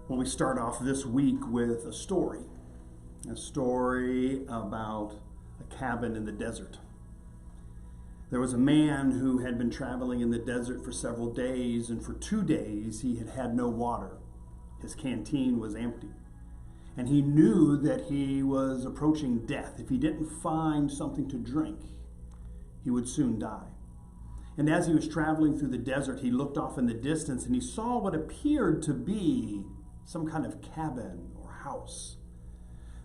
Well, we start off this week with a story about a cabin in the desert. There was a man who had been traveling in the desert for several days, and for 2 days he had had no water. His canteen was empty. And he knew that he was approaching death. If he didn't find something to drink, he would soon die. And as he was traveling through the desert, he looked off in the distance and he saw what appeared to be some kind of cabin or house.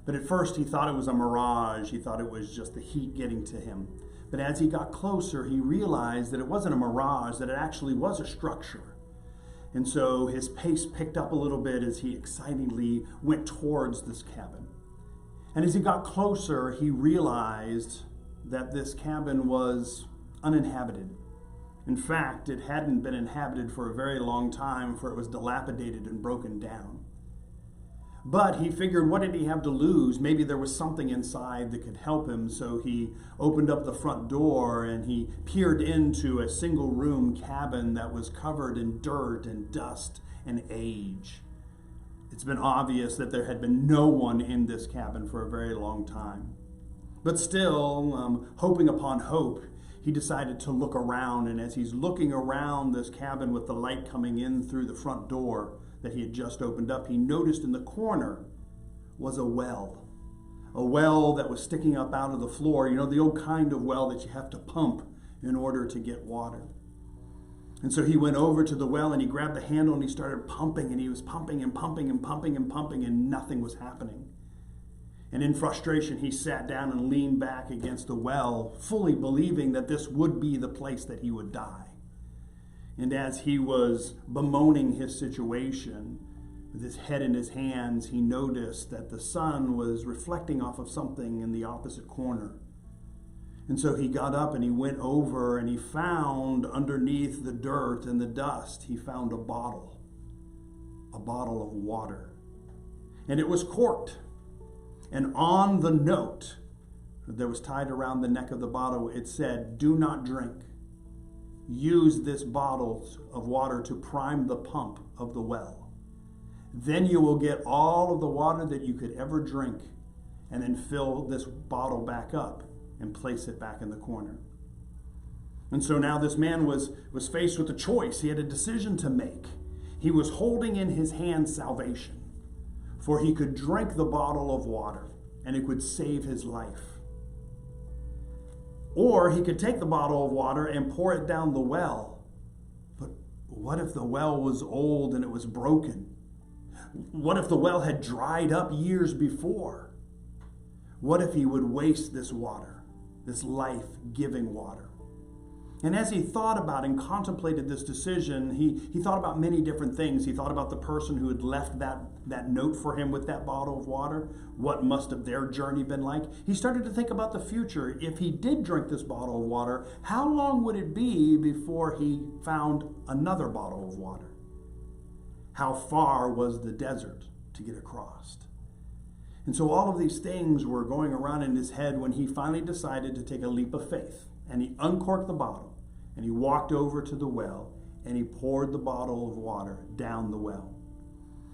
But at first he thought it was a mirage. He thought it was just the heat getting to him. But as he got closer, he realized that it wasn't a mirage, that it actually was a structure. And so his pace picked up a little bit as he excitedly went towards this cabin. And as he got closer, he realized that this cabin was uninhabited. In fact, it hadn't been inhabited for a very long time, for it was dilapidated and broken down. But he figured, what did he have to lose? Maybe there was something inside that could help him. So he opened up the front door and he peered into a single room cabin that was covered in dirt and dust and age. It's been obvious that there had been no one in this cabin for a very long time. But still, hoping upon hope, he decided to look around. And as he's looking around this cabin with the light coming in through the front door that he had just opened up, he noticed in the corner was a well that was sticking up out of the floor. You know, the old kind of well that you have to pump in order to get water. And so he went over to the well and he grabbed the handle and he started pumping, and he was pumping and pumping and pumping and pumping, and nothing was happening. And in frustration, he sat down and leaned back against the well, fully believing that this would be the place that he would die. And as he was bemoaning his situation, with his head in his hands, he noticed that the sun was reflecting off of something in the opposite corner. And so he got up and he went over and he found underneath the dirt and the dust, he found a bottle of water. And it was corked. And on the note that was tied around the neck of the bottle, it said, "Do not drink. Use this bottle of water to prime the pump of the well. Then you will get all of the water that you could ever drink, and then fill this bottle back up and place it back in the corner." And so now this man was faced with a choice. He had a decision to make. He was holding in his hand salvation, for he could drink the bottle of water and it would save his life. Or he could take the bottle of water and pour it down the well. But what if the well was old and it was broken? What if the well had dried up years before? What if he would waste this water, this life-giving water? And as he thought about and contemplated this decision, he thought about many different things. He thought about the person who had left that note for him with that bottle of water. What must have their journey been like? He started to think about the future. If he did drink this bottle of water, how long would it be before he found another bottle of water? How far was the desert to get across? And so all of these things were going around in his head when he finally decided to take a leap of faith. And he uncorked the bottle, and he walked over to the well, and he poured the bottle of water down the well.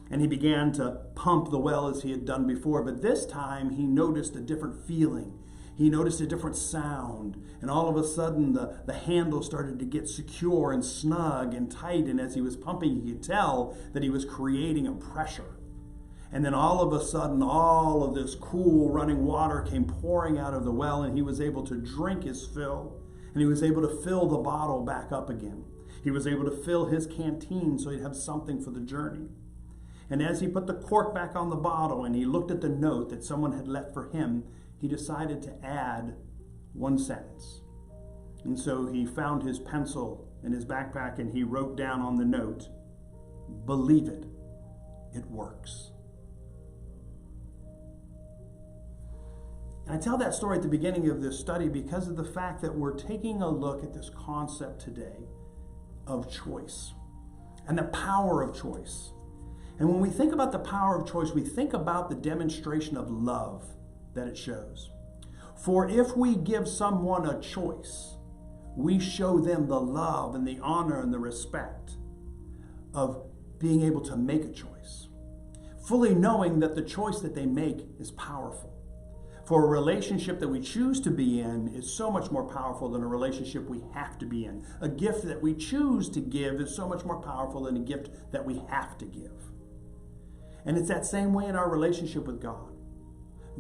And he began to pump the well as he had done before, but this time he noticed a different feeling. He noticed a different sound, and all of a sudden the handle started to get secure and snug and tight, and as he was pumping, he could tell that he was creating a pressure. And then all of a sudden, all of this cool running water came pouring out of the well, and he was able to drink his fill, and he was able to fill the bottle back up again. He was able to fill his canteen so he'd have something for the journey. And as he put the cork back on the bottle and he looked at the note that someone had left for him, he decided to add one sentence. And so he found his pencil in his backpack and he wrote down on the note, "Believe it, it works." And I tell that story at the beginning of this study because of the fact that we're taking a look at this concept today of choice and the power of choice. And when we think about the power of choice, we think about the demonstration of love that it shows. For if we give someone a choice, we show them the love and the honor and the respect of being able to make a choice. fully knowing that the choice that they make is powerful. For a relationship that we choose to be in is so much more powerful than a relationship we have to be in. A gift that we choose to give is so much more powerful than a gift that we have to give. And it's that same way in our relationship with God.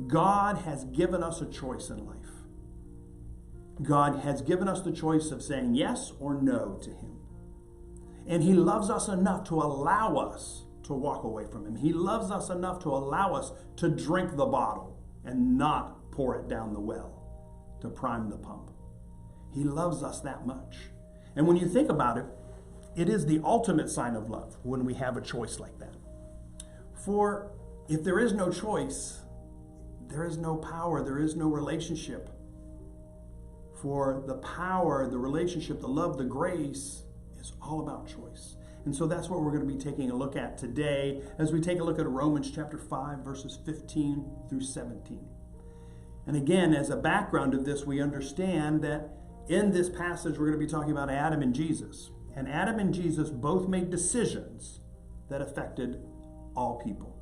God has given us a choice in life. God has given us the choice of saying yes or no to Him. And He loves us enough to allow us to walk away from Him. He loves us enough to allow us to drink the bottle and not pour it down the well to prime the pump. He loves us that much. And when you think about it, it is the ultimate sign of love when we have a choice like that. For if there is no choice, there is no power, there is no relationship. For the power, the relationship, the love, the grace is all about choice. And so that's what we're going to be taking a look at today as we take a look at Romans chapter 5, verses 15 through 17. And again, as a background of this, we understand that in this passage, we're going to be talking about Adam and Jesus. And Adam and Jesus both made decisions that affected all people.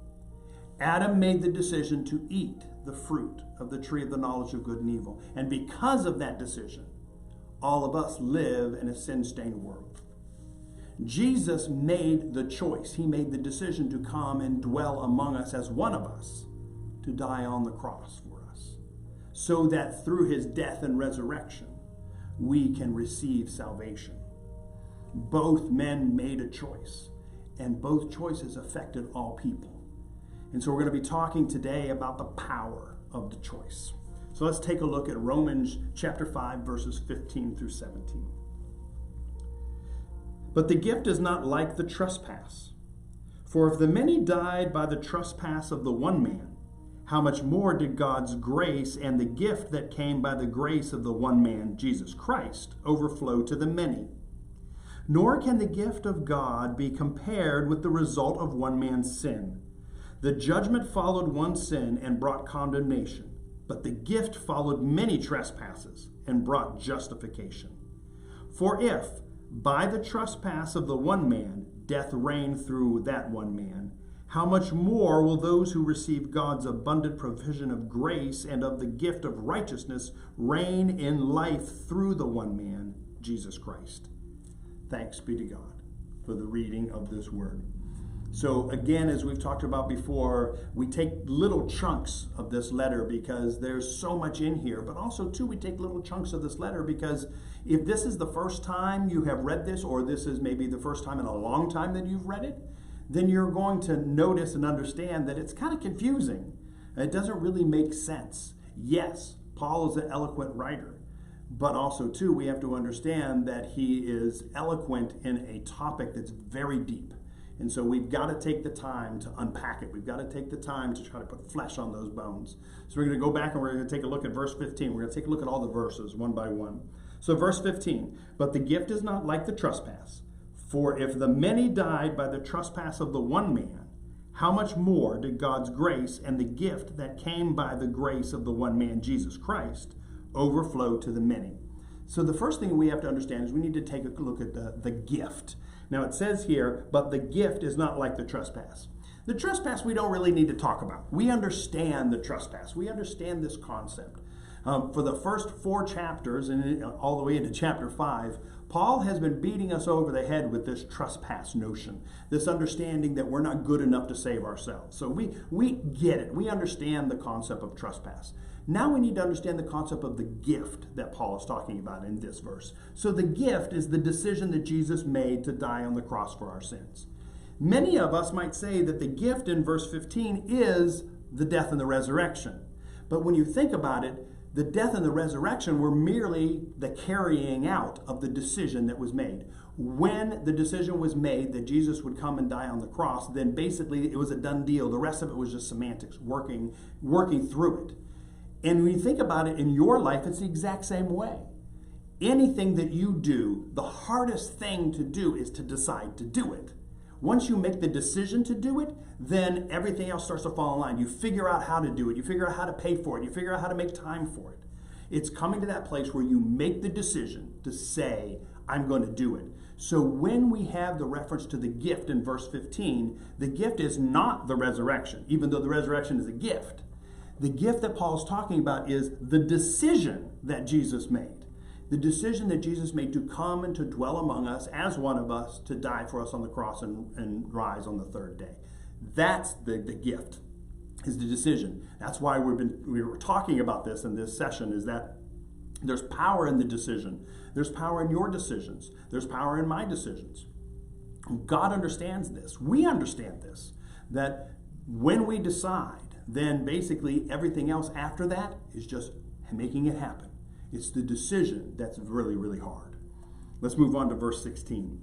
Adam made the decision to eat the fruit of the tree of the knowledge of good and evil. And because of that decision, all of us live in a sin-stained world. Jesus made the choice. He made the decision to come and dwell among us as one of us, to die on the cross for us, so that through His death and resurrection, we can receive salvation. Both men made a choice, and both choices affected all people. And so we're going to be talking today about the power of the choice. So let's take a look at Romans chapter 5, verses 15 through 17. But the gift is not like the trespass. For if the many died by the trespass of the one man, how much more did God's grace and the gift that came by the grace of the one man, Jesus Christ, overflow to the many? Nor can the gift of God be compared with the result of one man's sin. The judgment followed one sin and brought condemnation, but the gift followed many trespasses and brought justification. For if, by the trespass of the one man, death reigned through that one man, how much more will those who receive God's abundant provision of grace and of the gift of righteousness reign in life through the one man, Jesus Christ? Thanks be to God for the reading of this word. So again, as we've talked about before, we take little chunks of this letter because there's so much in here, but also too, we take little chunks of this letter because if this is the first time you have read this, or this is maybe the first time in a long time that you've read it, then you're going to notice and understand that it's kind of confusing. It doesn't really make sense. Yes, Paul is an eloquent writer, but also too, we have to understand that he is eloquent in a topic that's very deep. And so we've got to take the time to unpack it. We've got to take the time to try to put flesh on those bones. So we're going to go back and we're going to take a look at verse 15. We're going to take a look at all the verses one by one. So verse 15, but the gift is not like the trespass. For if the many died by the trespass of the one man, how much more did God's grace and the gift that came by the grace of the one man, Jesus Christ, overflow to the many? So the first thing we have to understand is we need to take a look at the gift. Now it says here, but the gift is not like the trespass. The trespass we don't really need to talk about. We understand the trespass. We understand this concept. For the first 4 chapters and all the way into chapter 5, Paul has been beating us over the head with this trespass notion, this understanding that we're not good enough to save ourselves. So we get it. We understand the concept of trespass. Now we need to understand the concept of the gift that Paul is talking about in this verse. So the gift is the decision that Jesus made to die on the cross for our sins. Many of us might say that the gift in verse 15 is the death and the resurrection. But when you think about it, the death and the resurrection were merely the carrying out of the decision that was made. When the decision was made that Jesus would come and die on the cross, then basically it was a done deal. The rest of it was just semantics, working through it. And when you think about it in your life, it's the exact same way. Anything that you do, the hardest thing to do is to decide to do it. Once you make the decision to do it, then everything else starts to fall in line. You figure out how to do it. You figure out how to pay for it. You figure out how to make time for it. It's coming to that place where you make the decision to say, I'm going to do it. So when we have the reference to the gift in verse 15, the gift is not the resurrection, even though the resurrection is a gift. The gift that Paul is talking about is the decision that Jesus made. The decision that Jesus made to come and to dwell among us as one of us, to die for us on the cross and rise on the third day. That's the gift, is the decision. That's why we were talking about this in this session, is that there's power in the decision. There's power in your decisions. There's power in my decisions. God understands this. We understand this, that when we decide, then basically everything else after that is just making it happen. It's the decision that's really, really hard. Let's move on to verse 16.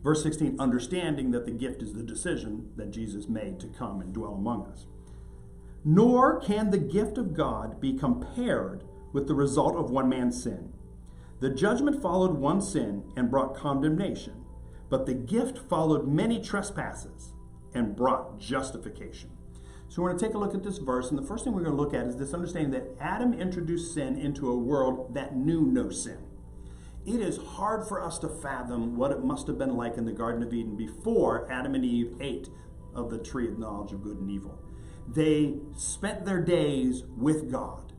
Verse 16, understanding that the gift is the decision that Jesus made to come and dwell among us. Nor can the gift of God be compared with the result of one man's sin. The judgment followed one sin and brought condemnation, but the gift followed many trespasses and brought justification. So we're going to take a look at this verse, and the first thing we're going to look at is this understanding that Adam introduced sin into a world that knew no sin. It is hard for us to fathom what it must have been like in the Garden of Eden before Adam and Eve ate of the tree of knowledge of good and evil. They spent their days with God.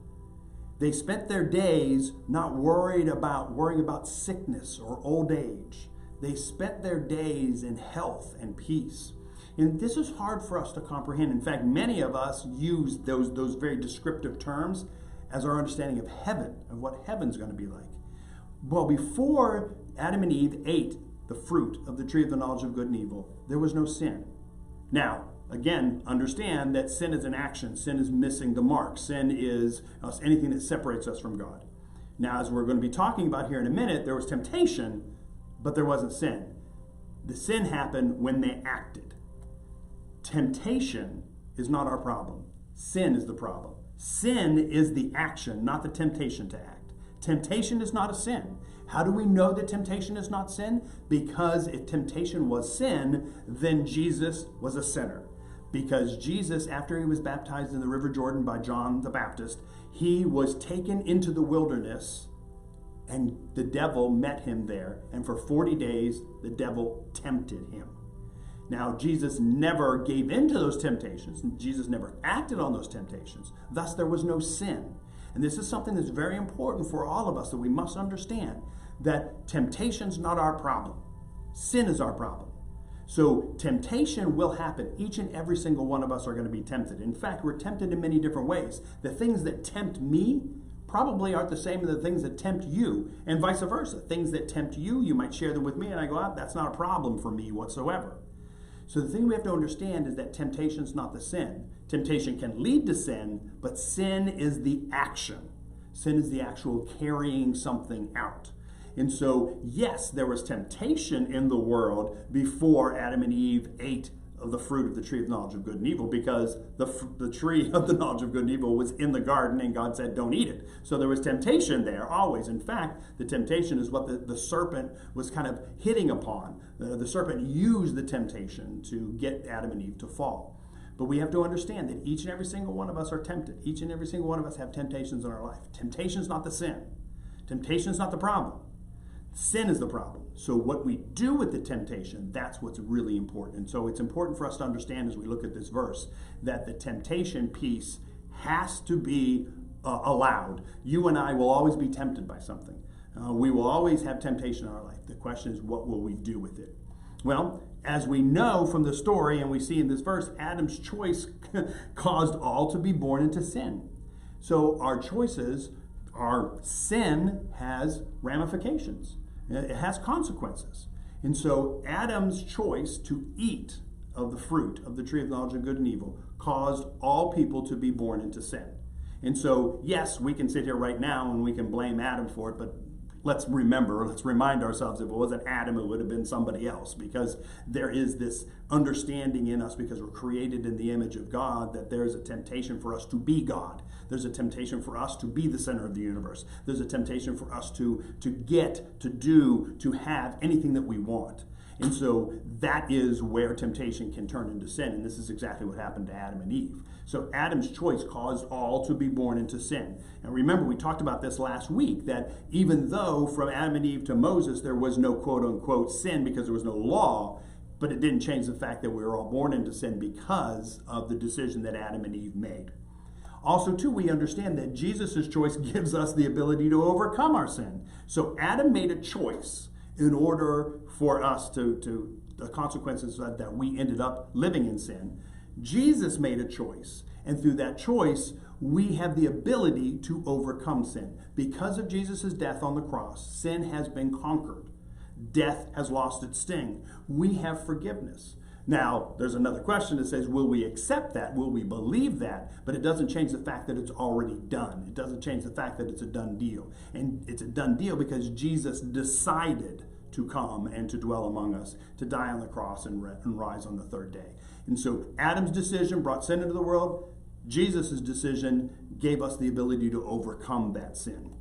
They spent their days not worrying about sickness or old age. They spent their days in health and peace. And this is hard for us to comprehend. In fact, many of us use those very descriptive terms as our understanding of heaven, of what heaven's going to be like. Well, before Adam and Eve ate the fruit of the tree of the knowledge of good and evil, there was no sin. Now, again, understand that sin is an action. Sin is missing the mark. Sin is anything that separates us from God. Now, as we're going to be talking about here in a minute, there was temptation, but there wasn't sin. The sin happened when they acted. Temptation is not our problem. Sin is the problem. Sin is the action, not the temptation to act. Temptation is not a sin. How do we know that temptation is not sin? Because if temptation was sin, then Jesus was a sinner. Because Jesus, after he was baptized in the River Jordan by John the Baptist, he was taken into the wilderness, and the devil met him there. And for 40 days, the devil tempted him. Now, Jesus never gave in to those temptations. Jesus never acted on those temptations. Thus, there was no sin. And this is something that's very important for all of us, that we must understand, that temptation's not our problem. Sin is our problem. So temptation will happen. Each and every single one of us are going to be tempted. In fact, we're tempted in many different ways. The things that tempt me probably aren't the same as the things that tempt you, and vice versa. Things that tempt you, you might share them with me, and I go, that's not a problem for me whatsoever. So the thing we have to understand is that temptation is not the sin. Temptation can lead to sin, but sin is the action. Sin is the actual carrying something out. And so, yes, there was temptation in the world before Adam and Eve ate of the fruit of the tree of knowledge of good and evil, because the tree of the knowledge of good and evil was in the garden, and God said, don't eat it. So there was temptation there always. In fact, the temptation is what the serpent was kind of hitting upon. The serpent used the temptation to get Adam and Eve to fall. But we have to understand that each and every single one of us are tempted. Each and every single one of us have temptations in our life. Temptation is not the sin. Temptation is not the problem. Sin is the problem. So what we do with the temptation, that's what's really important. And so it's important for us to understand as we look at this verse that the temptation piece has to be allowed. You and I will always be tempted by something. We will always have temptation in our life. The question is, what will we do with it? Well, as we know from the story and we see in this verse, Adam's choice caused all to be born into sin. So our choices, our sin has ramifications. It has consequences. And so Adam's choice to eat of the fruit of the tree of knowledge of good and evil caused all people to be born into sin. And so, yes, we can sit here right now and we can blame Adam for it, but let's remind ourselves, if it wasn't Adam, it would have been somebody else, because there is this understanding in us, because we're created in the image of God, that there's a temptation for us to be God. There's a temptation for us to be the center of the universe. There's a temptation for us to get, to do, to have anything that we want. And so that is where temptation can turn into sin. And this is exactly what happened to Adam and Eve. So Adam's choice caused all to be born into sin. And remember, we talked about this last week, that even though from Adam and Eve to Moses there was no quote unquote sin because there was no law, but it didn't change the fact that we were all born into sin because of the decision that Adam and Eve made. Also, too, we understand that Jesus' choice gives us the ability to overcome our sin. So Adam made a choice in order for us to the consequences that we ended up living in sin. Jesus made a choice, and through that choice, we have the ability to overcome sin. Because of Jesus' death on the cross, sin has been conquered. Death has lost its sting. We have forgiveness. Now, there's another question that says, will we accept that? Will we believe that? But it doesn't change the fact that it's already done. It doesn't change the fact that it's a done deal. And it's a done deal because Jesus decided to come and to dwell among us, to die on the cross and rise on the third day. And so Adam's decision brought sin into the world. Jesus' decision gave us the ability to overcome that sin.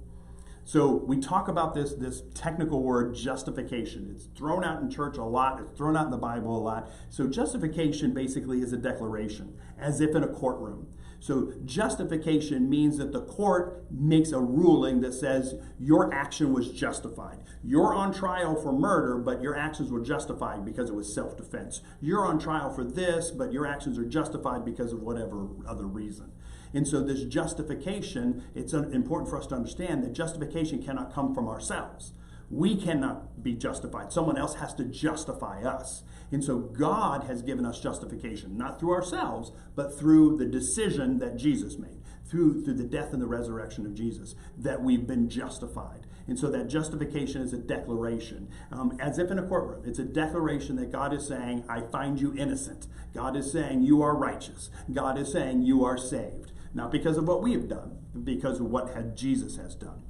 So we talk about this technical word, justification. It's thrown out in church a lot. It's thrown out in the Bible a lot. So justification basically is a declaration, as if in a courtroom. So justification means that the court makes a ruling that says your action was justified. You're on trial for murder, but your actions were justified because it was self-defense. You're on trial for this, but your actions are justified because of whatever other reason. And so this justification, it's important for us to understand that justification cannot come from ourselves. We cannot be justified. Someone else has to justify us. And so God has given us justification, not through ourselves, but through the decision that Jesus made, through the death and the resurrection of Jesus, that we've been justified. And so that justification is a declaration, as if in a courtroom. It's a declaration that God is saying, I find you innocent. God is saying you are righteous. God is saying you are saved. Not because of what we have done, but because of what Jesus has done.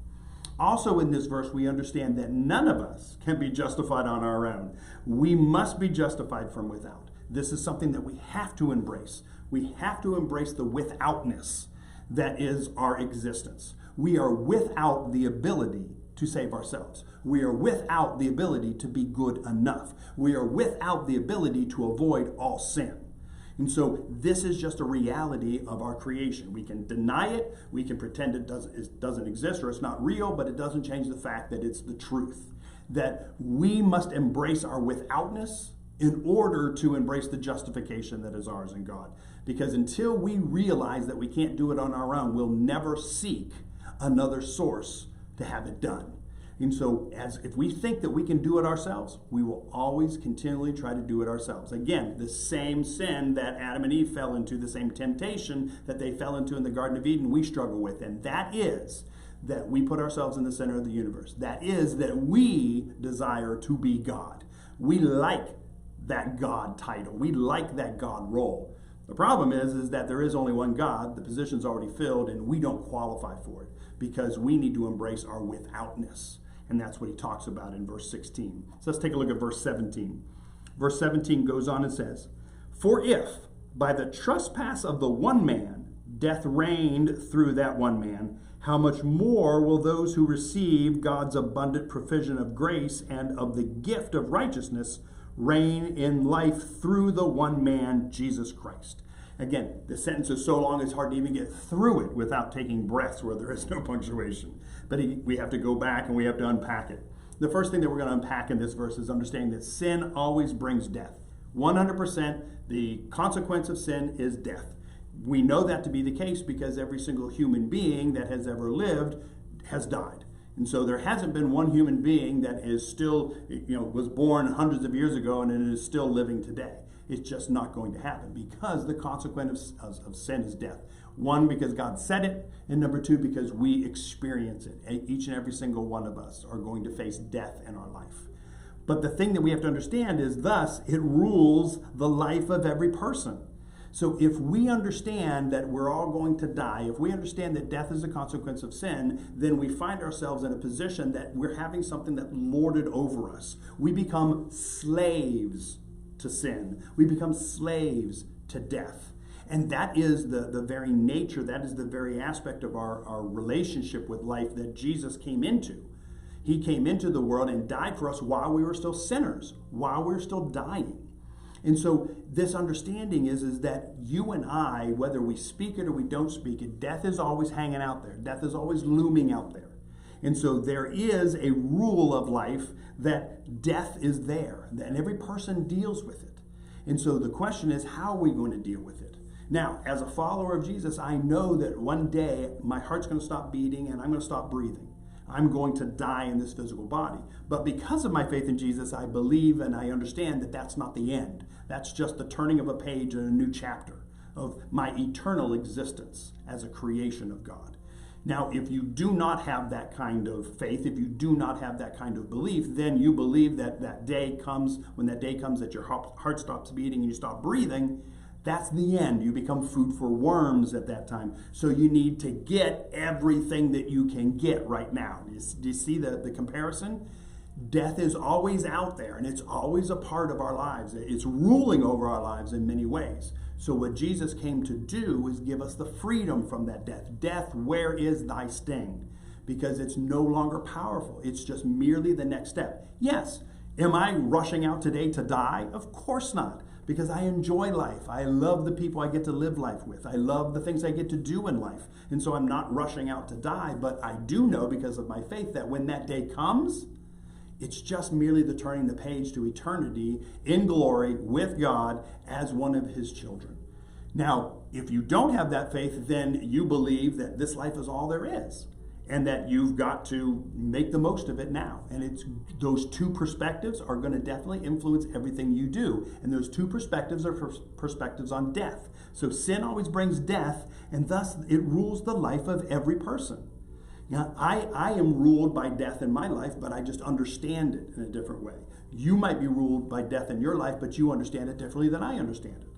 Also in this verse, we understand that none of us can be justified on our own. We must be justified from without. This is something that we have to embrace. We have to embrace the withoutness that is our existence. We are without the ability to save ourselves. We are without the ability to be good enough. We are without the ability to avoid all sin. And so this is just a reality of our creation. We can deny it, we can pretend it doesn't exist or it's not real, but it doesn't change the fact that it's the truth. That we must embrace our withoutness in order to embrace the justification that is ours in God. Because until we realize that we can't do it on our own, we'll never seek another source to have it done. And so if we think that we can do it ourselves, we will always continually try to do it ourselves. Again, the same sin that Adam and Eve fell into, the same temptation that they fell into in the Garden of Eden, we struggle with. And that is that we put ourselves in the center of the universe. That is that we desire to be God. We like that God title. We like that God role. The problem is that there is only one God, the position's already filled, and we don't qualify for it because we need to embrace our withoutness. And that's what he talks about in verse 16. So let's take a look at verse 17. Verse 17 goes on and says, For if by the trespass of the one man death reigned through that one man, how much more will those who receive God's abundant provision of grace and of the gift of righteousness reign in life through the one man, Jesus Christ? Again, the sentence is so long it's hard to even get through it without taking breaths where there is no punctuation. But we have to go back and we have to unpack it. The first thing that we're going to unpack in this verse is understanding that sin always brings death. 100%, the consequence of sin is death. We know that to be the case because every single human being that has ever lived has died. And so there hasn't been one human being that is still, was born hundreds of years ago and is still living today. It's just not going to happen because the consequence of sin is death. One, because God said it, and number two, because we experience it. Each and every single one of us are going to face death in our life. But the thing that we have to understand is thus it rules the life of every person. So if we understand that we're all going to die, if we understand that death is a consequence of sin, then we find ourselves in a position that we're having something that lorded over us. We become slaves to sin. We become slaves to death. And that is the very nature, that is the very aspect of our relationship with life that Jesus came into. He came into the world and died for us while we were still sinners, while we were still dying. And so this understanding is that you and I, whether we speak it or we don't speak it, death is always hanging out there. Death is always looming out there. And so there is a rule of life that death is there, and every person deals with it. And so the question is, how are we going to deal with it? Now, as a follower of Jesus, I know that one day my heart's going to stop beating and I'm going to stop breathing. I'm going to die in this physical body. But because of my faith in Jesus, I believe and I understand that that's not the end. That's just the turning of a page in a new chapter of my eternal existence as a creation of God. Now, if you do not have that kind of faith, if you do not have that kind of belief, then you believe that that day comes, when that day comes that your heart stops beating and you stop breathing, that's the end. You become food for worms at that time. So you need to get everything that you can get right now. Do you see the comparison? Death is always out there, and it's always a part of our lives. It's ruling over our lives in many ways. So what Jesus came to do is give us the freedom from that death. Death, where is thy sting? Because it's no longer powerful. It's just merely the next step. Yes, am I rushing out today to die? Of course not. Because I enjoy life. I love the people I get to live life with. I love the things I get to do in life. And so I'm not rushing out to die, but I do know because of my faith that when that day comes, it's just merely the turning the page to eternity in glory with God as one of his children. Now, if you don't have that faith, then you believe that this life is all there is, and that you've got to make the most of it now. And it's those two perspectives are going to definitely influence everything you do. And those two perspectives are perspectives on death. So sin always brings death, and thus it rules the life of every person. Now, I am ruled by death in my life, but I just understand it in a different way. You might be ruled by death in your life, but you understand it differently than I understand it.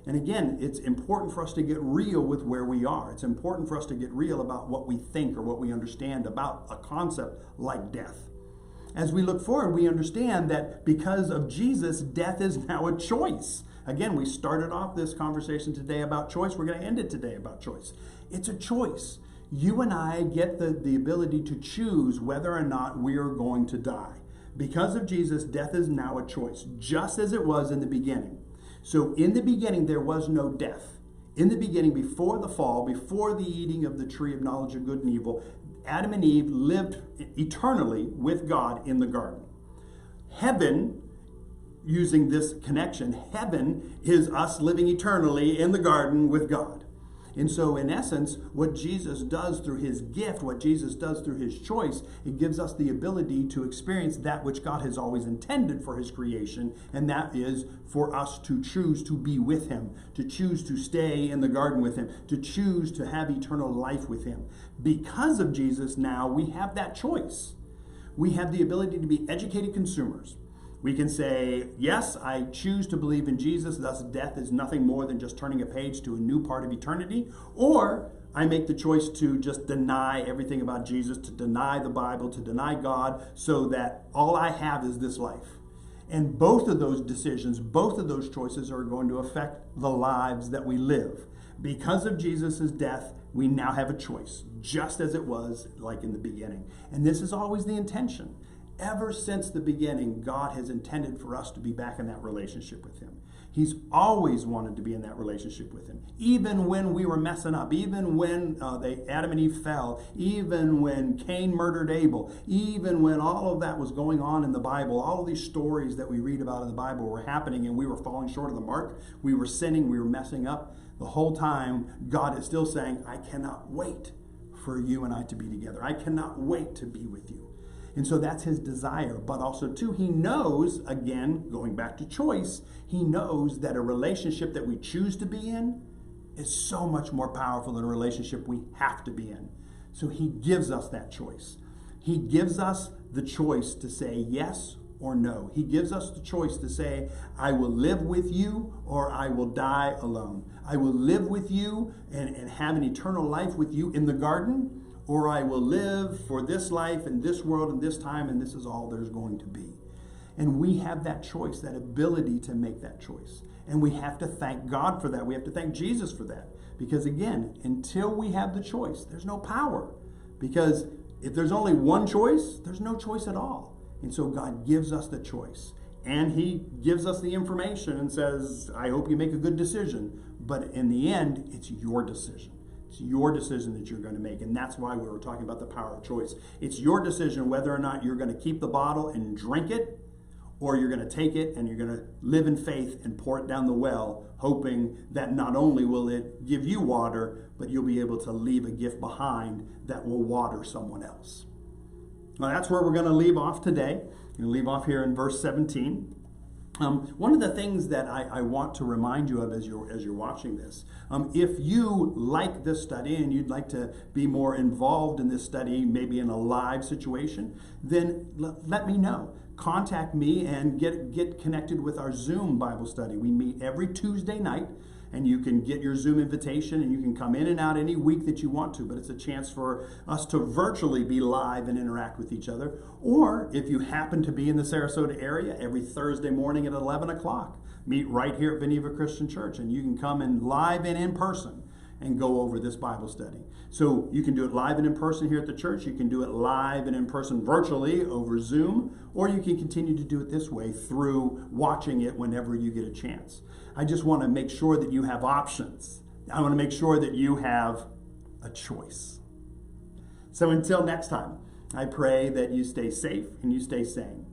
And again, it's important for us to get real with where we are. It's important for us to get real about what we think or what we understand about a concept like death. As we look forward, we understand that because of Jesus, death is now a choice. Again, we started off this conversation today about choice. We're going to end it today about choice. It's a choice. You and I get the ability to choose whether or not we are going to die. Because of Jesus, death is now a choice, just as it was in the beginning. So in the beginning, there was no death. In the beginning, before the fall, before the eating of the tree of knowledge of good and evil, Adam and Eve lived eternally with God in the garden. Heaven, using this connection, heaven is us living eternally in the garden with God. And so in essence, what Jesus does through his gift, what Jesus does through his choice, it gives us the ability to experience that which God has always intended for his creation, and that is for us to choose to be with him, to choose to stay in the garden with him, to choose to have eternal life with him. Because of Jesus now, we have that choice. We have the ability to be educated consumers. We can say, yes, I choose to believe in Jesus, thus death is nothing more than just turning a page to a new part of eternity. Or I make the choice to just deny everything about Jesus, to deny the Bible, to deny God, so that all I have is this life. And both of those decisions, both of those choices are going to affect the lives that we live. Because of Jesus' death, we now have a choice, just as it was like in the beginning. And this is always the intention. Ever since the beginning, God has intended for us to be back in that relationship with him. He's always wanted to be in that relationship with him. Even when we were messing up, even when Adam and Eve fell, even when Cain murdered Abel, even when all of that was going on in the Bible, all of these stories that we read about in the Bible were happening and we were falling short of the mark, we were sinning, we were messing up, the whole time God is still saying, I cannot wait for you and I to be together. I cannot wait to be with you. And so that's his desire. But also, too, he knows, again, going back to choice, he knows that a relationship that we choose to be in is so much more powerful than a relationship we have to be in. So he gives us that choice. He gives us the choice to say yes or no. He gives us the choice to say, I will live with you or I will die alone. I will live with you and have an eternal life with you in the garden, or I will live for this life and this world and this time, and this is all there's going to be. And we have that choice, that ability to make that choice. And we have to thank God for that. We have to thank Jesus for that. Because again, until we have the choice, there's no power. Because if there's only one choice, there's no choice at all. And so God gives us the choice. And he gives us the information and says, I hope you make a good decision. But in the end, it's your decision. It's your decision that you're going to make. And that's why we were talking about the power of choice. It's your decision whether or not you're going to keep the bottle and drink it, or you're going to take it and you're going to live in faith and pour it down the well, hoping that not only will it give you water, but you'll be able to leave a gift behind that will water someone else. Now that's where we're going to leave off today. We're going to leave off here in verse 17. One of the things that I want to remind you of as you're watching this, if you like this study and you'd like to be more involved in this study, maybe in a live situation, then let me know. Contact me and get connected with our Zoom Bible study. We meet every Tuesday night, and you can get your Zoom invitation and you can come in and out any week that you want to, but it's a chance for us to virtually be live and interact with each other. Or if you happen to be in the Sarasota area, every Thursday morning at 11 o'clock, meet right here at Geneva Christian Church, and you can come in live and in person and go over this Bible study. So you can do it live and in person here at the church. You can do it live and in person virtually over Zoom, or you can continue to do it this way through watching it whenever you get a chance. I just want to make sure that you have options. I want to make sure that you have a choice. So until next time, I pray that you stay safe and you stay sane.